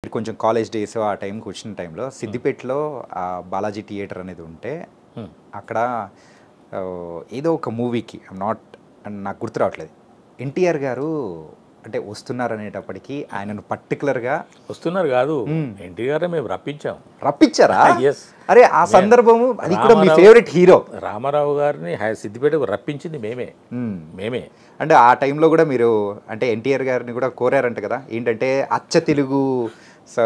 అంటే కొంచెం college days ఆ టైంకి వచ్చిన టైంలో సిద్దిపేటలో బాలాజీ థియేటర్ అనేది ఉంటే అక్కడ ఏదో ఒక మూవీకి నాట్ నాకు గుర్తు రావట్లేదు ఎన్టీఆర్ గారు అంటే వస్తున్నారు అనేటప్పటికీ ఆయనను పర్టికులర్గా వస్తున్నారు కాదు ఎన్టీఆర్ మేము రప్పించారా ఎస్ అరే ఆ సందర్భము అది కూడా మీ ఫేవరెట్ హీరో రామారావు గారిని సిద్దిపేటకు రప్పించింది మేమే అంటే ఆ టైంలో కూడా మీరు అంటే ఎన్టీఆర్ గారిని కూడా కోరారంట కదా ఏంటంటే అచ్చ తెలుగు సో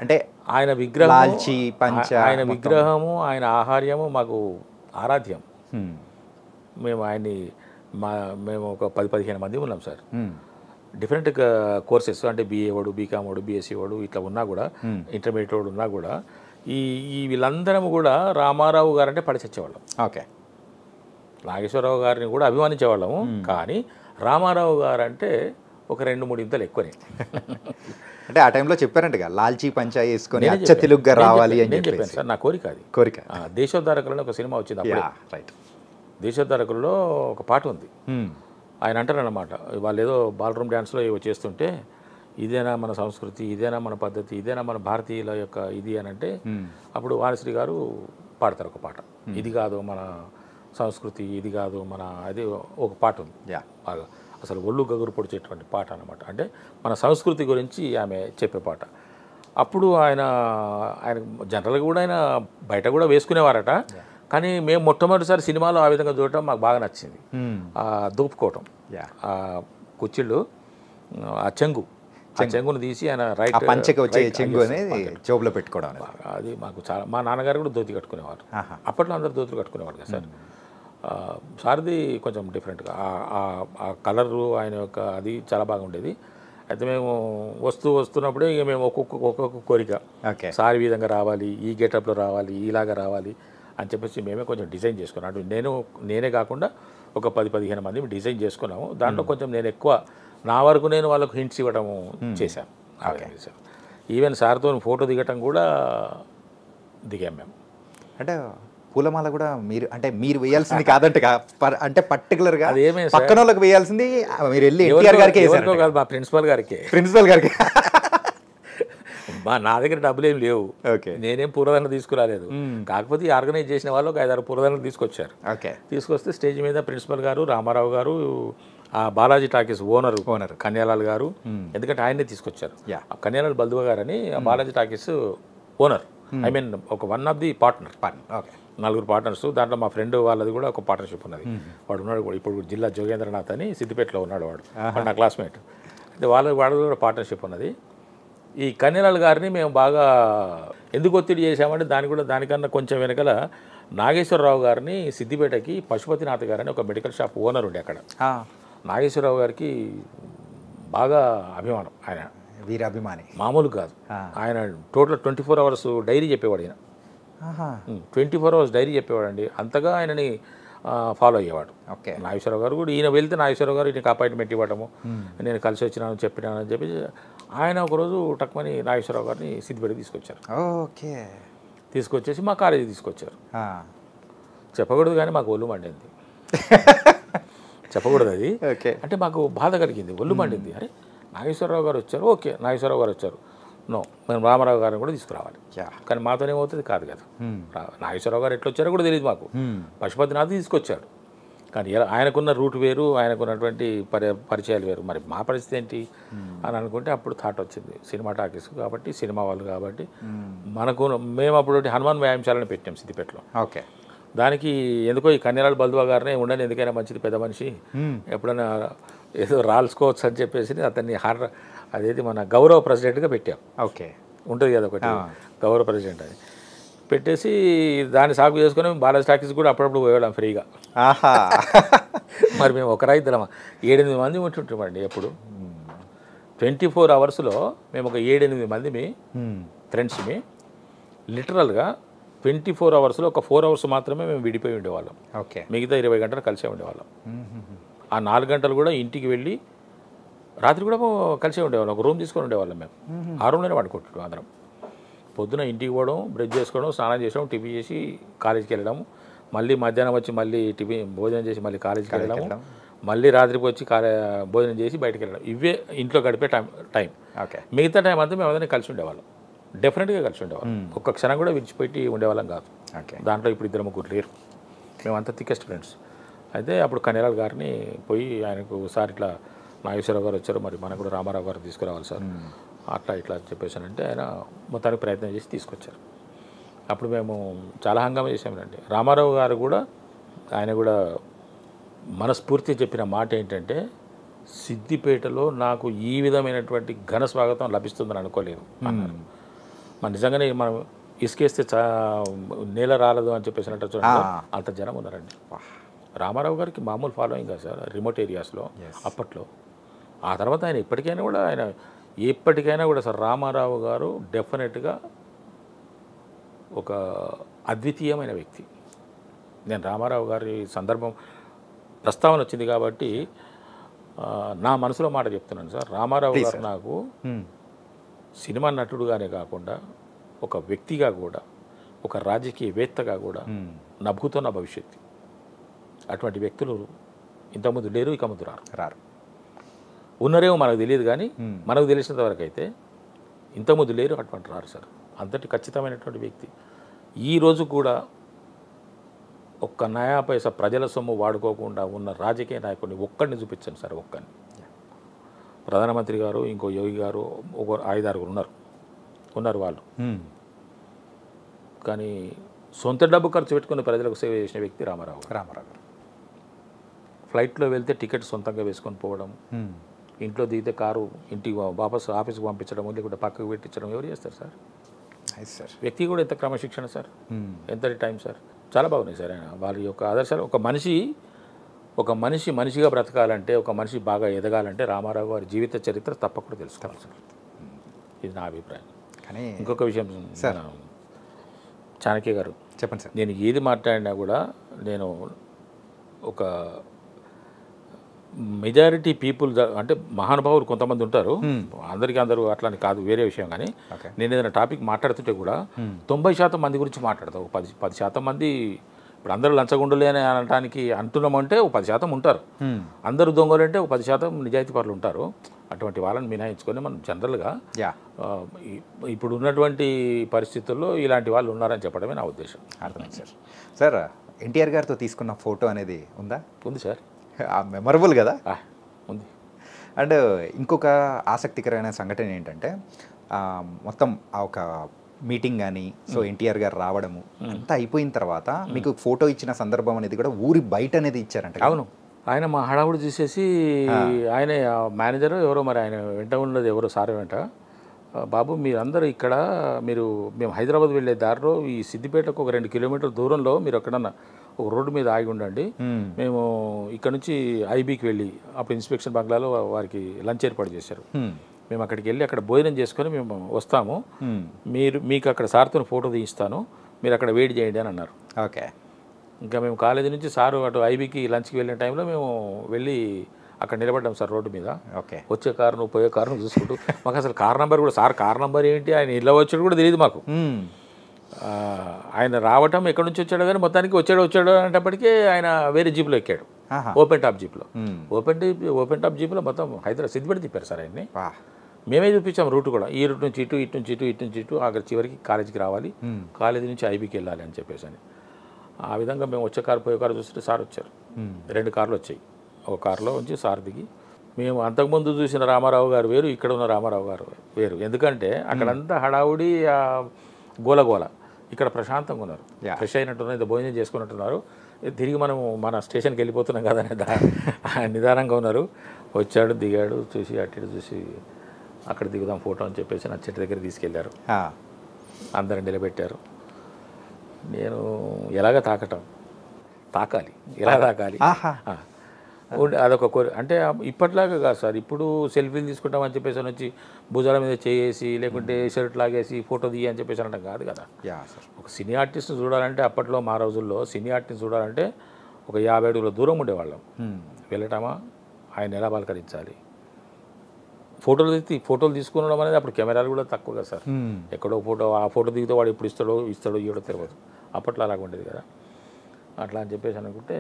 అంటే ఆయన విగ్రహం లాల్చి పంచ ఆయన విగ్రహము ఆయన ఆహార్యము మాకు ఆరాధ్యం మేము ఆయన్ని మేము ఒక 10-15 మంది ఉన్నాం సార్ డిఫరెంట్ కోర్సెస్ అంటే బీఏ వాడు బీకామ్ వాడు బీఎస్సీ వాడు ఇట్లా ఉన్నా కూడా ఇంటర్మీడియట్ వాడు ఉన్నా కూడా ఈ వీళ్ళందరం కూడా రామారావు గారు అంటే పడిచచ్చేవాళ్ళం ఓకే నాగేశ్వరరావు గారిని కూడా అభిమానించేవాళ్ళము కానీ రామారావు గారు అంటే ఒక 2-3 ఇంతలు ఎక్కువనే అంటే ఆ టైంలో చెప్పారంటగా లాల్చీ పంచా వేసుకొని అచ్చ తెలుగుగా రావాలి అని చెప్పాను సార్ నా కోరిక అది కోరిక దేశోద్ధారకులని ఒక సినిమా వచ్చింది అప్పుడు రైట్ దేశోద్ధారకుల్లో ఒక పాట ఉంది ఆయన అంటారన్నమాట వాళ్ళు ఏదో బాలరూమ్ డ్యాన్స్లో ఏవో చేస్తుంటే ఇదేనా మన సంస్కృతి ఇదేనా మన పద్ధతి ఇదేనా మన భారతీయుల యొక్క ఇది అని అంటే అప్పుడు వాణిశ్రీ గారు పాడతారు ఒక పాట ఇది కాదు మన సంస్కృతి ఇది కాదు మన అది ఒక పాట ఉంది బాగా అసలు ఒళ్ళు గగురు పొడిచేటువంటి పాట అనమాట అంటే మన సంస్కృతి గురించి ఆమె చెప్పే పాట అప్పుడు ఆయన జనరల్గా కూడా ఆయన బయట కూడా వేసుకునేవారట కానీ మేము మొట్టమొదటిసారి సినిమాలో ఆ విధంగా చూడటం మాకు బాగా నచ్చింది దూపుకోవటం ఆ కుచ్చిళ్ళు ఆ చెంగును తీసి ఆయన రైట్ పంచకి వచ్చే చెంగు అనేది జోబులో పెట్టుకోవడం అది మాకు చాలా మా నాన్నగారు కూడా ధోతి కట్టుకునేవారు అప్పట్లో అందరు ధోతులు కట్టుకునేవారు కదా సార్ సార్ది కొంచెం డిఫరెంట్గా ఆ కలరు ఆయన యొక్క అది చాలా బాగా ఉండేది అయితే మేము వస్తున్నప్పుడే ఇక మేము ఒక్కొక్క కోరిక సార్ ఈ విధంగా రావాలి ఈ గెటప్లో రావాలి ఇలాగా రావాలి అని చెప్పేసి మేమే కొంచెం డిజైన్ చేసుకున్నాం అంటే నేనే కాకుండా ఒక 10-15 మంది డిజైన్ చేసుకున్నాము దాంట్లో కొంచెం నేను ఎక్కువ నా వరకు నేను వాళ్ళకు హింట్స్ ఇవ్వడము చేశాను ఈవెన్ సార్తో ఫోటో దిగటం కూడా దిగాం మేము అంటే పూలమాల కూడా మీరు అంటే మీరు వేయాల్సింది కాదంట అంటే పర్టికులర్గా పక్కన వాళ్ళకి వేయాల్సింది మీరు వెళ్ళి ఎన్టీఆర్ గారికి కాదు మా ప్రిన్సిపల్ గారికి నా దగ్గర డబ్బులు ఏం లేవు నేనేం పూర్వదండ తీసుకురాలేదు కాకపోతే ఆర్గనైజ్ చేసిన వాళ్ళు ఒక 5-6 పూర్వదండలు తీసుకొచ్చారు తీసుకొస్తే స్టేజ్ మీద ప్రిన్సిపల్ గారు రామారావు గారు ఆ బాలాజీ టాకీస్ ఓనర్ కన్యాలాల్ గారు ఎందుకంటే ఆయన్నే తీసుకొచ్చారు కన్యాలాల్ బల్దువా గారు అని Balaji talkies owner I mean ఒక one of the partner 4 partners దాంట్లో మా ఫ్రెండ్ వాళ్ళది కూడా ఒక పార్ట్నర్షిప్ ఉన్నది వాడు ఉన్నాడు కూడా ఇప్పుడు జిల్లా జోగేంద్రనాథ్ అని సిద్దిపేటలో ఉన్నాడు వాడు నా క్లాస్మేట్ అయితే వాళ్ళది కూడా పార్ట్నర్షిప్ ఉన్నది ఈ కన్యాలాల్ గారిని మేము బాగా ఎందుకు ఒత్తిడి చేశామంటే దానికన్నా కొంచెం వెనకాల నాగేశ్వరరావు గారిని సిద్దిపేటకి పశుపతినాథ్ గారని ఒక మెడికల్ షాప్ ఓనర్ ఉండే అక్కడ నాగేశ్వరరావు గారికి బాగా అభిమానం ఆయన వీరాభిమాని మామూలు కాదు ఆయన టోటల్ 24 అవర్స్ డైరీ చెప్పేవాడు ఆయన 24 అవర్స్ డైరీ చెప్పేవాడండి అంతగా ఆయనని ఫాలో అయ్యేవాడు నాగేశ్వరరావు గారు కూడా ఈయన వెళ్తే నాగేశ్వరరావు గారు ఈయనకి అపాయింట్మెంట్ ఇవ్వడము నేను కలిసి వచ్చినాను చెప్పినానని చెప్పి ఆయన ఒకరోజు టక్మని నాగేశ్వరరావు గారిని సిద్దిపేటకి తీసుకొచ్చారు తీసుకొచ్చేసి మా కాలేజీ తీసుకొచ్చారు చెప్పకూడదు కానీ మాకు ఒళ్ళు మండింది చెప్పకూడదు అది అంటే మాకు బాధ కలిగింది ఒళ్ళు మండింది అరే నాగేశ్వరరావు గారు వచ్చారు ఓకే నాగేశ్వరరావు గారు వచ్చారు మేము రామారావు గారిని కూడా తీసుకురావాలి కానీ మాతోనే ఏమవుతుంది కాదు కదా నాగేశ్వరరావు గారు ఎట్లా వచ్చారో కూడా తెలియదు మాకు పశుపతినాథ్ తీసుకొచ్చాడు కానీ ఆయనకున్న రూట్ వేరు ఆయనకున్నటువంటి పరిచయాలు వేరు మరి మా పరిస్థితి ఏంటి అని అనుకుంటే అప్పుడు థాట్ వచ్చింది సినిమా టాకీస్ కాబట్టి సినిమా వాళ్ళు కాబట్టి మేము అప్పుడు హనుమాన్ వ్యాయామశాలను పెట్టాం సిద్దిపేటలో దానికి ఎందుకో ఈ కన్యాలాల్ బల్దువా గారినే ఉండని ఎందుకైనా మంచిది పెద్ద మనిషి ఎప్పుడైనా ఏదో రాల్చుకోవచ్చు అని చెప్పేసి అతన్ని అదేది మన గౌరవ ప్రెసిడెంట్గా పెట్టాం ఉంటుంది కదా ఒకటి గౌరవ ప్రెసిడెంట్ అని పెట్టేసి దాన్ని సాగు చేసుకుని బాలాజీ టాకీస్ కూడా అప్పుడప్పుడు పోయేవాళ్ళం ఫ్రీగా మరి మేము ఒకరా ఇద్దరమా 7-8 మంది ఉంటుంటామండి ఎప్పుడు 24 అవర్స్లో మేము ఒక 7-8 మందిమి ఫ్రెండ్స్మి లిటరల్గా 24 అవర్స్లో ఒక 4 అవర్స్ మాత్రమే మేము విడిపోయి ఉండేవాళ్ళం మిగతా 20 గంటలు కలిసే ఉండేవాళ్ళం ఆ 4 గంటలు కూడా ఇంటికి వెళ్ళి రాత్రి కూడా కలిసే ఉండేవాళ్ళం ఒక రూమ్ తీసుకొని ఉండేవాళ్ళం మేము ఆ రూమ్లోనే పడుకుంటున్నాం అందరం పొద్దున ఇంటికి పోవడం బ్రష్ చేసుకోవడం స్నానం చేయడం టిఫిన్ చేసి కాలేజీకి వెళ్ళడం మళ్ళీ మధ్యాహ్నం వచ్చి మళ్ళీ భోజనం చేసి మళ్ళీ కాలేజీకి వెళ్ళడం మళ్ళీ రాత్రికి వచ్చి భోజనం చేసి బయటకు వెళ్ళడం ఇవే ఇంట్లో గడిపే టైం ఓకే. మిగతా టైం అంతా మేము అందరినీ కలిసి ఉండేవాళ్ళం, డెఫినెట్గా కలిసి ఉండేవాళ్ళం. ఒక్క క్షణం కూడా విడిచిపెట్టి ఉండేవాళ్ళం కాదు. ఓకే. దాంట్లో ఇప్పుడు 2 ముగ్గురు లేరు, మేమంతా థికెస్ట్ ఫ్రెండ్స్. అయితే అప్పుడు కనేరాల్ గారిని పోయి ఆయనకు సార్ ఇట్లా నాగేశ్వరరావు గారు వచ్చారు, మరి మనకు కూడా రామారావు గారు తీసుకురావాలి సార్, అట్లా ఇట్లా చెప్పేసానంటే ఆయన మొత్తానికి ప్రయత్నం చేసి తీసుకొచ్చారు. అప్పుడు మేము చాలా హంగామా చేసామండి. రామారావు గారు కూడా ఆయన కూడా మనస్ఫూర్తిగా చెప్పిన మాట ఏంటంటే, సిద్దిపేటలో నాకు ఈ విధమైనటువంటి ఘన స్వాగతం లభిస్తుందని అనుకోలేదు అన్నారు. మరి నిజంగానే మనం ఇసుకేస్తే నేల రాలదు అని చెప్పేసినట్టు చూడండి, అంత జనం ఉన్నారండి. రామారావు గారికి మామూలు ఫాలోయింగ్ కాదు సార్ రిమోట్ ఏరియాస్లో అప్పట్లో. ఆ తర్వాత ఆయన ఎప్పటికైనా కూడా సార్ రామారావు గారు డెఫినెట్గా ఒక అద్వితీయమైన వ్యక్తి. నేను రామారావు గారి ప్రస్తావన వచ్చింది కాబట్టి నా మనసులో మాట చెప్తున్నాను సార్. రామారావు గారు నాకు సినిమా నటుడుగానే కాకుండా ఒక వ్యక్తిగా కూడా, ఒక రాజకీయవేత్తగా కూడా నభూతున్న భవిష్యత్తు. అటువంటి వ్యక్తులు ఇంతకుముందు లేరు, ఇక ముందు రారు. ఉన్నారేమో మనకు తెలియదు, కానీ మనకు తెలిసినంత వరకు అయితే ఇంతకుముందు లేరు, అటువంటి రారు సార్. అంతటి ఖచ్చితమైనటువంటి వ్యక్తి. ఈరోజు కూడా ఒక్క నయా పైసా ప్రజల సొమ్ము వాడుకోకుండా ఉన్న రాజకీయ నాయకుడిని ఒక్కడిని చూపించండి సార్, ఒక్కడిని. ప్రధానమంత్రి గారు, ఇంకో యోగి గారు, ఒక 5-6 ఉన్నారు వాళ్ళు. కానీ సొంత డబ్బు ఖర్చు పెట్టుకుని ప్రజలకు సేవ చేసిన వ్యక్తి రామారావు గారు. ఫ్లైట్లో వెళ్తే టికెట్ సొంతంగా వేసుకొని పోవడం, ఇంట్లో దిగితే కారు ఇంటికి వాపసు ఆఫీస్కి పంపించడం, లేకుంటే పక్కకు పెట్టించడం ఎవరు చేస్తారు సార్? వ్యక్తి కూడా ఎంత క్రమశిక్షణ సార్, ఎంతటి టైం సార్. చాలా బాగున్నాయి సార్ ఆయన వాళ్ళ యొక్క ఆదర్శాలు. ఒక మనిషి మనిషిగా బ్రతకాలంటే, ఒక మనిషి బాగా ఎదగాలంటే రామారావు గారి జీవిత చరిత్ర తప్పకుండా తెలుసుకోవాలి సార్. ఇది నా అభిప్రాయం. కానీ ఇంకొక విషయం సార్, చాణక్య గారు చెప్పండి సార్. నేను ఏది మాట్లాడినా కూడా నేను ఒక మెజారిటీ పీపుల్ అంటే మహానుభావులు కొంతమంది ఉంటారు, అందరూ అట్లాని కాదు, వేరే విషయం. కానీ నేను ఏదైనా టాపిక్ మాట్లాడుతుంటే కూడా 90% మంది గురించి మాట్లాడతాను. 10% మంది ఇప్పుడు అందరూ లంచగుండులే అని అనడానికి అంటున్నామంటే 10% ఉంటారు. అందరూ దొంగలు అంటే 10% నిజాయితీ పరులు ఉంటారు. అటువంటి వాళ్ళని మినహాయించుకొని మనం జనరల్గా ఇప్పుడు ఉన్నటువంటి పరిస్థితుల్లో ఇలాంటి వాళ్ళు ఉన్నారని చెప్పడమే నా ఉద్దేశం. అర్థమైంది సార్. సార్, ఎన్టీఆర్ గారితో తీసుకున్న ఫోటో అనేది ఉందా? ఉంది సార్. మెమరబుల్ కదా? ఉంది. అండ్ ఇంకొక ఆసక్తికరమైన సంఘటన ఏంటంటే, మొత్తం ఒక మీటింగ్ కానీ, సో ఎన్టీఆర్ గారు రావడము అంతా అయిపోయిన తర్వాత మీకు ఫోటో ఇచ్చిన సందర్భం అనేది కూడా ఊరి బయట అనేది ఇచ్చారంట. అవును. ఆయన మా హడావుడు చూసేసి ఆయన మేనేజరు ఎవరో, మరి ఆయన వెంట ఉన్నది ఎవరో సార్ వెంట, బాబు మీరందరూ ఇక్కడ, మేము హైదరాబాద్ వెళ్ళే దారిలో ఈ సిద్దిపేటకు ఒక 2 కిలోమీటర్ల దూరంలో మీరు ఎక్కడన్నా ఒక రోడ్డు మీద ఆగి ఉండండి, మేము ఇక్కడ నుంచి ఐబీకి వెళ్ళి, అప్పుడు ఇన్స్పెక్షన్ బంగ్లాలో వారికి లంచ్ ఏర్పాటు చేశారు, మేము అక్కడికి వెళ్ళి అక్కడ భోజనం చేసుకొని మేము వస్తాము, మీకు అక్కడ సార్తో ఫోటో తీయిస్తాను, మీరు అక్కడ వెయిట్ చేయండి అని అన్నారు. ఓకే. ఇంకా మేము కాలేజీ నుంచి సారు అటు ఐబీకి లంచ్కి వెళ్ళిన టైంలో మేము వెళ్ళి అక్కడ నిలబడ్డాం సార్ రోడ్డు మీద. ఓకే. వచ్చే కారును పోయే కారును చూసుకుంటూ, మాకు అసలు కార్ నెంబర్ కూడా, సార్ కార్ నెంబర్ ఏంటి, ఆయన ఇళ్ళ వచ్చాడు కూడా తెలియదు మాకు. ఆయన రావటం ఎక్కడి నుంచి వచ్చాడో కానీ మొత్తానికి వచ్చాడు అనేటప్పటికీ ఆయన వేరే జీప్లో ఎక్కాడు, ఓపెన్ టాప్ జీప్లో. ఓపెన్ టాప్ జీప్లో మొత్తం హైదరాబాద్ సిద్దిపేట తిప్పారు సార్ ఆయన్ని. మేమే చూపించాం రూట్ కూడా, ఈ రూట్ నుంచి ఇటు నుంచి ఇటు అక్కడ చివరికి కాలేజీకి రావాలి, కాలేజీ నుంచి ఐబీకి వెళ్ళాలి అని చెప్పేసి అని. ఆ విధంగా మేము వచ్చే కారు పోయే కారు చూస్తుంటే సార్ వచ్చారు. 2 కార్లు వచ్చాయి. ఒక కారులో ఉంచి సార్ దిగి, మేము అంతకుముందు చూసిన రామారావు గారు వేరు, ఇక్కడ ఉన్న రామారావు గారు వేరు. ఎందుకంటే అక్కడంతా హడావుడి, గోలగోల. ఇక్కడ ప్రశాంతంగా ఉన్నారు, ఫ్రెష్ అయినట్టున్నారు, ఇంత భోజనం చేసుకున్నట్టున్నారు, తిరిగి మనం మన స్టేషన్కి వెళ్ళిపోతున్నాం కదా అని నిదానంగా ఉన్నారు. వచ్చాడు, దిగాడు, చూసి అటు చూసి అక్కడ దిగుదాం ఫోటో అని చెప్పేసి నా చెట్టు దగ్గర తీసుకెళ్లారు. అందరిని నిలబెట్టారు. నేను ఎలాగ తాకాలి, ఎలా తాకాలి అదొక అంటే ఇప్పట్లాగా కాదు సార్. ఇప్పుడు సెల్ఫీలు తీసుకుంటామని చెప్పేసి వచ్చి భుజాల మీద చేసి, లేకుంటే షర్ట్ లాగేసి ఫోటో దిగి అని చెప్పేసి అనడం కాదు కదా. ఒక సినీ ఆర్టిస్ట్ని చూడాలంటే, అప్పట్లో మా రోజుల్లో సినీ ఆర్టిస్ట్ని చూడాలంటే ఒక 50 అడుగుల దూరం ఉండేవాళ్ళం. వెళ్ళటమా, ఆయన ఎలా పలకరించాలి, ఫోటోలు తీసుకునడం అనేది అప్పుడు కెమెరాలు కూడా తక్కువ కదా సార్. ఎక్కడో ఆ ఫోటో దిగితే వాడు ఎప్పుడు ఇస్తాడో ఇవ్వడో తెలియదు. అప్పట్లో అలాగ ఉండేది కదా. అట్లా అని చెప్పేసి అనుకుంటే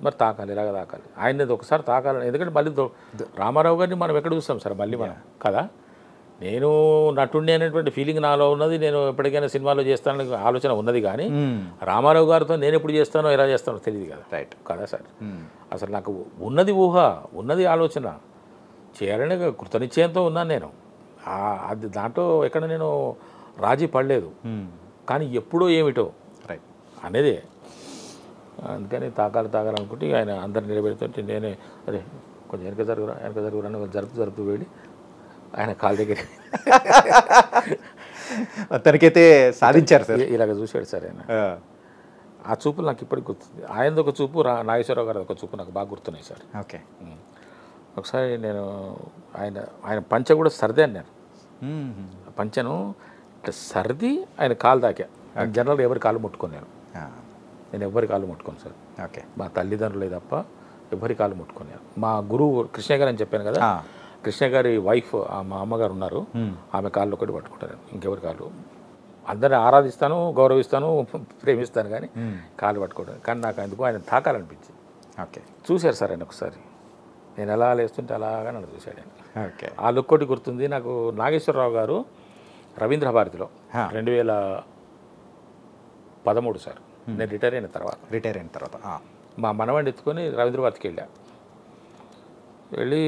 మరి తాకాలి, ఇలాగ తాకాలి, ఆయనది ఒకసారి తాకాలని. ఎందుకంటే మళ్ళీ రామారావు గారిని మనం ఎక్కడ చూస్తాం సార్ మళ్ళీ మనం కదా. నేను నటుండి అనేటువంటి ఫీలింగ్ నాలో ఉన్నది. నేను ఎప్పటికైనా సినిమాలో చేస్తానని ఆలోచన ఉన్నది, కానీ రామారావు గారితో నేను ఎప్పుడు చేస్తానో ఎలా చేస్తానో తెలియదు కదా. రైట్ కదా సార్. అసలు నాకు ఉన్నది ఊహ, ఉన్నది ఆలోచన, చేయాలనే కృతనిశ్చయంతో ఉన్నాను నేను. అది దాంట్లో ఎక్కడ నేను రాజీ పడలేదు. కానీ ఎప్పుడో ఏమిటో రైట్ అనేది. అందుకని తాగాలనుకుంటే ఆయన అందరు నిలబెడుతుంటే నేనే అరే కొంచెం వెనక జరుగురా అని జరుపుతూ వెళ్ళి ఆయన కాళ్ళ దగ్గర తనకైతే సాధించారు సార్. ఇలాగ చూశాడు సార్ ఆయన. ఆ చూపులు నాకు ఇప్పటికి గుర్తుంది. ఆయనది ఒక చూపు, నాగేశ్వరరావు గారు ఒక చూపు నాకు బాగా గుర్తున్నాయి సార్. ఓకే. ఒకసారి నేను ఆయన పంచ కూడా సర్దాను నేను. పంచను ఇట్లా సర్ది ఆయన కాలు దాకా. జనరల్గా ఎవరి కాలు ముట్టుకున్నాను నేను, ఎవరి కాలు ముట్టుకోను సార్. ఓకే. మా తల్లిదండ్రులే తప్ప ఎవరి కాలు ముట్టుకున్నాను. మా గురువు కృష్ణ గారు అని చెప్పాను కదా, కృష్ణ గారి వైఫ్ మా అమ్మగారు ఉన్నారు, ఆమె కాళ్ళు ఒకటి పట్టుకుంటాను. ఇంకెవరి కాళ్ళు అందరిని ఆరాధిస్తాను, గౌరవిస్తాను, ప్రేమిస్తాను, కానీ కాళ్ళు పట్టుకోవడం. కానీ నాకు ఎందుకు ఆయన తాకాలనిపించింది. ఓకే. చూశారు సార్ ఆయన ఒకసారి, నేను ఎలా లేస్తుంటే అలాగా నన్ను చూశాడు ఆయన. ఓకే. ఆ లుక్ ఒకటి గుర్తుంది నాకు. నాగేశ్వరరావు గారు రవీంద్ర భారతిలో 2013 సార్, నేను రిటైర్ అయిన తర్వాత మా మనవాడిని ఎత్తుకొని రవీంద్ర భారతికి వెళ్ళి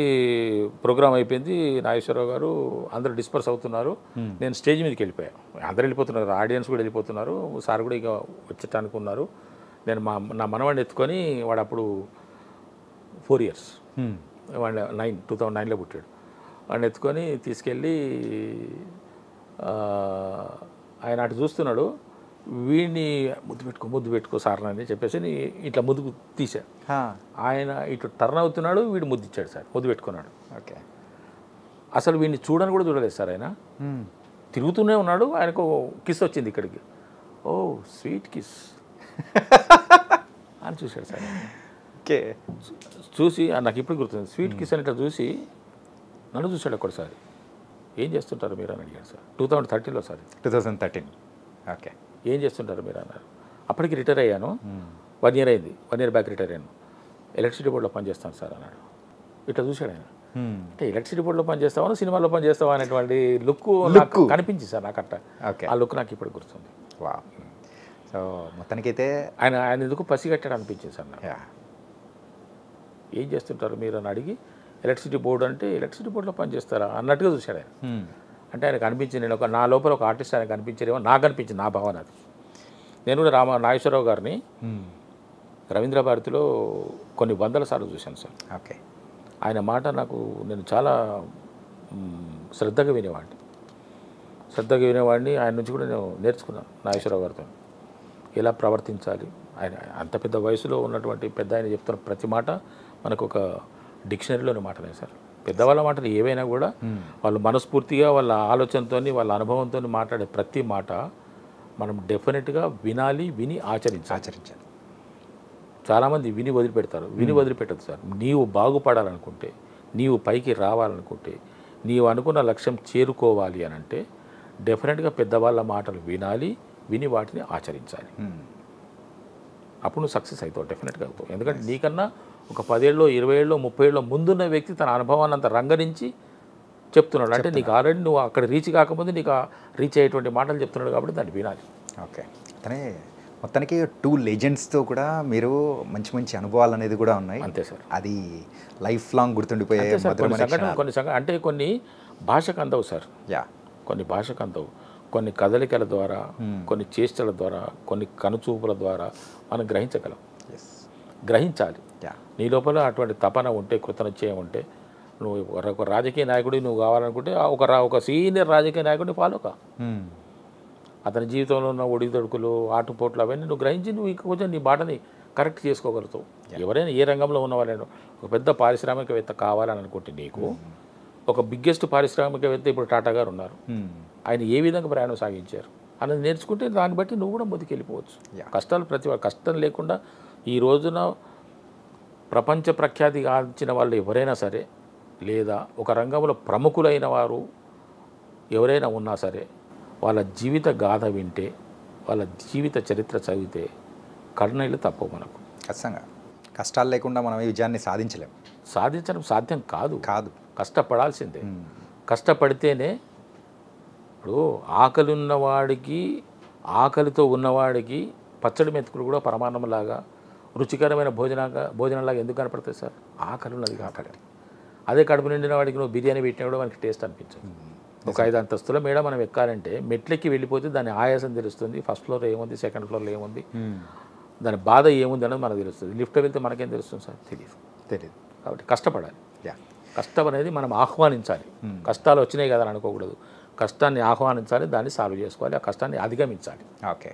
ప్రోగ్రామ్ అయిపోయింది. నాగేశ్వరరావు గారు అందరూ డిస్పర్స్ అవుతున్నారు, నేను స్టేజ్ మీదకి వెళ్ళిపోయాను. అందరూ వెళ్ళిపోతున్నారు, ఆడియన్స్ కూడా వెళ్ళిపోతున్నారు, సార్ కూడా ఇక వచ్చేటానికి ఉన్నారు. నేను నా మనవాడిని ఎత్తుకొని, వాడు అప్పుడు 4 years, వాడు 2009లో పుట్టాడు. వాడిని ఎత్తుకొని తీసుకెళ్ళి ఆయన అటు చూస్తున్నాడు. వీడిని ముద్దు పెట్టుకో సార్ అని చెప్పేసి ఇట్లా ముద్దు తీశాడు. ఆయన ఇటు టర్న్ అవుతున్నాడు, వీడు ముద్దు ఇచ్చాడు సార్, ముద్దు పెట్టుకున్నాడు. ఓకే. అసలు వీడిని చూడని కూడా చూడలేదు సార్. ఆయన తిరుగుతూనే ఉన్నాడు, ఆయనకు కిస్ వచ్చింది ఇక్కడికి. ఓ స్వీట్ కిస్ అని చూశాడు సార్. ఓకే. చూసి నాకు ఇప్పుడు గుర్తుంది, స్వీట్ కిస్ అని ఇట్లా చూసి నన్ను చూశాడు ఒక్కసారి. ఏం చేస్తుంటారు మీరు అని అడిగాడు సార్. 2013లో సార్. 2013. ఓకే. ఏం చేస్తుంటారు మీరు అన్నారు. అప్పటికి రిటైర్ అయ్యాను, 1 year అయింది, 1 year బ్యాక్ రిటైర్ అయ్యాను. ఎలక్ట్రిసిటీ బోర్డులో పనిచేస్తాను సార్ అన్నాడు. ఇట్లా చూశాడు ఆయన. అంటే ఎలక్ట్రిసిటీ బోర్డులో పనిచేస్తావా, సినిమాలో పనిచేస్తావా అనేటువంటి లుక్ కనిపించింది సార్ నాకు అట్ట. ఆ లుక్ నాకు ఇప్పుడు గుర్తుంది. వా. సో మొత్తానికైతే ఆయన ఎందుకు పసిగట్టాడు అనిపించింది సార్ నాకు. ఏం చేస్తుంటారు మీరు అని అడిగి, ఎలక్ట్రిసిటీ బోర్డు అంటే ఎలక్ట్రిసిటీ బోర్డులో పనిచేస్తారా అన్నట్టుగా చూశాడు ఆయన. అంటే ఆయనకు అనిపించింది, నేను నా లోపల ఒక ఆర్టిస్ట్ ఆయనకు అనిపించేదేమో నాకు అనిపించింది, నా భావన అది. నేను కూడా నాగేశ్వరరావు గారిని రవీంద్ర భారతిలో కొన్ని 100 సార్లు చూశాను సార్. ఓకే. ఆయన మాట నేను చాలా శ్రద్ధగా వినేవాడిని. ఆయన నుంచి కూడా నేను నేర్చుకున్నాను నాగేశ్వరరావు గారితో ఎలా ప్రవర్తించాలి. ఆయన అంత పెద్ద వయసులో ఉన్నటువంటి పెద్ద ఆయన చెప్తున్న ప్రతి మాట మనకు ఒక డిక్షనరీలోని మాటలే సార్. పెద్దవాళ్ళ మాటలు ఏవైనా కూడా వాళ్ళు మనస్ఫూర్తిగా వాళ్ళ ఆలోచనతో, వాళ్ళ అనుభవంతో మాట్లాడే ప్రతి మాట మనం డెఫినెట్గా వినాలి, విని ఆచరించాలి. చాలామంది విని వదిలిపెట్టదు సార్. నీవు బాగుపడాలనుకుంటే, నీవు పైకి రావాలనుకుంటే, నీవు అనుకున్న లక్ష్యం చేరుకోవాలి అని అంటే డెఫినెట్గా పెద్దవాళ్ళ మాటలు విని వాటిని ఆచరించాలి. అప్పుడు నువ్వు సక్సెస్ అవుతావు, డెఫినెట్గా అవుతావు. ఎందుకంటే నీకన్నా ఒక 10 ఏళ్ళలో, 20 ఏళ్ళలో, 30 ఏళ్ళలో ముందున్న వ్యక్తి తన అనుభవాన్ని అంత రంగరించి చెప్తున్నాడు. అంటే నీకు ఆల్రెడీ నువ్వు అక్కడ రీచ్ కాకముందు నీకు రీచ్ అయ్యేటువంటి మాటలు చెప్తున్నాడు, కాబట్టి దాన్ని వినాలి. ఓకే. అతనే మొత్తానికి 2 లెజెండ్స్తో కూడా మీరు మంచి మంచి అనుభవాలు అనేది కూడా ఉన్నాయి. అంతే సార్. అది లైఫ్ లాంగ్ గుర్తుండిపోయే అంటే కొన్ని భాషకు అందవు సార్. కొన్ని భాషకు అందవు. కొన్ని కదలికల ద్వారా, కొన్ని చేష్టల ద్వారా, కొన్ని కనుచూపుల ద్వారా మనం గ్రహించాలి. నీ లోపల అటువంటి తపన ఉంటే, కృతనిశ్చయం ఉంటే, నువ్వు ఒక రాజకీయ నాయకుడి నువ్వు కావాలనుకుంటే ఒక సీనియర్ రాజకీయ నాయకుడిని ఫాలో కా. అతని జీవితంలో ఉన్న ఒడిదొడుకులు, ఆటుపోట్లు అవన్నీ నువ్వు గ్రహించి నువ్వు ఇంకా కొంచెం నీ బాటని కరెక్ట్ చేసుకోగలుగుతావు. ఎవరైనా ఏ రంగంలో ఉన్న వాళ్ళైనా ఒక పెద్ద పారిశ్రామికవేత్త కావాలని అనుకుంటే, నీకు ఒక బిగ్గెస్ట్ పారిశ్రామికవేత్త ఇప్పుడు టాటా గారు ఉన్నారు, ఆయన ఏ విధంగా ప్రయాణం సాగించారు అన్నది నేర్చుకుంటే దాన్ని బట్టి నువ్వు కూడా ముందుకెళ్ళిపోవచ్చు. కష్టాలు కష్టం లేకుండా ఈ రోజున ప్రపంచ ప్రఖ్యాతి గాంచిన వాళ్ళు ఎవరైనా సరే, లేదా ఒక రంగంలో ప్రముఖులైన వారు ఎవరైనా ఉన్నా సరే, వాళ్ళ జీవిత గాథ వింటే, వాళ్ళ జీవిత చరిత్ర చదివితే కన్నీళ్ళు తప్పవు మనకు. ఖచ్చితంగా కష్టాలు లేకుండా మనం ఈ విజయాన్ని సాధించలేము. సాధించడం సాధ్యం కాదు. కష్టపడాల్సిందే. కష్టపడితేనే ఇప్పుడు ఆకలి ఉన్నవాడికి, ఆకలితో ఉన్నవాడికి పచ్చడి మెతుకులు కూడా పరమాన్నంలాగా రుచికరమైన భోజనంలాగా ఎందుకు కనపడతాయి సార్? ఆకలి ఉన్నది కాబట్టి. అదే కడుపు నిండిన వాడికి నువ్వు బిర్యానీ పెట్టినా కూడా మనకి టేస్ట్ అనిపించదు. ఒక 5 అంతస్తుల మేడ మనం ఎక్కాలంటే మెట్లెక్కి వెళ్ళిపోతే దాని ఆయాసం తెలుస్తుంది. ఫస్ట్ ఫ్లోర్ ఏముంది, సెకండ్ ఫ్లోర్లో ఏముంది, దాని బాధ ఏముంది అనేది మనకు తెలుస్తుంది. లిఫ్ట్లో వెళ్తే మనకేం తెలుస్తుంది సార్? తెలియదు. కాబట్టి కష్టపడాలి. కష్టం అనేది మనం ఆహ్వానించాలి. కష్టాలు వచ్చినాయి కదా అని అనుకోకూడదు. కష్టాన్ని ఆహ్వానించాలి, దాన్ని సాల్వ్ చేసుకోవాలి, ఆ కష్టాన్ని అధిగమించాలి. ఓకే.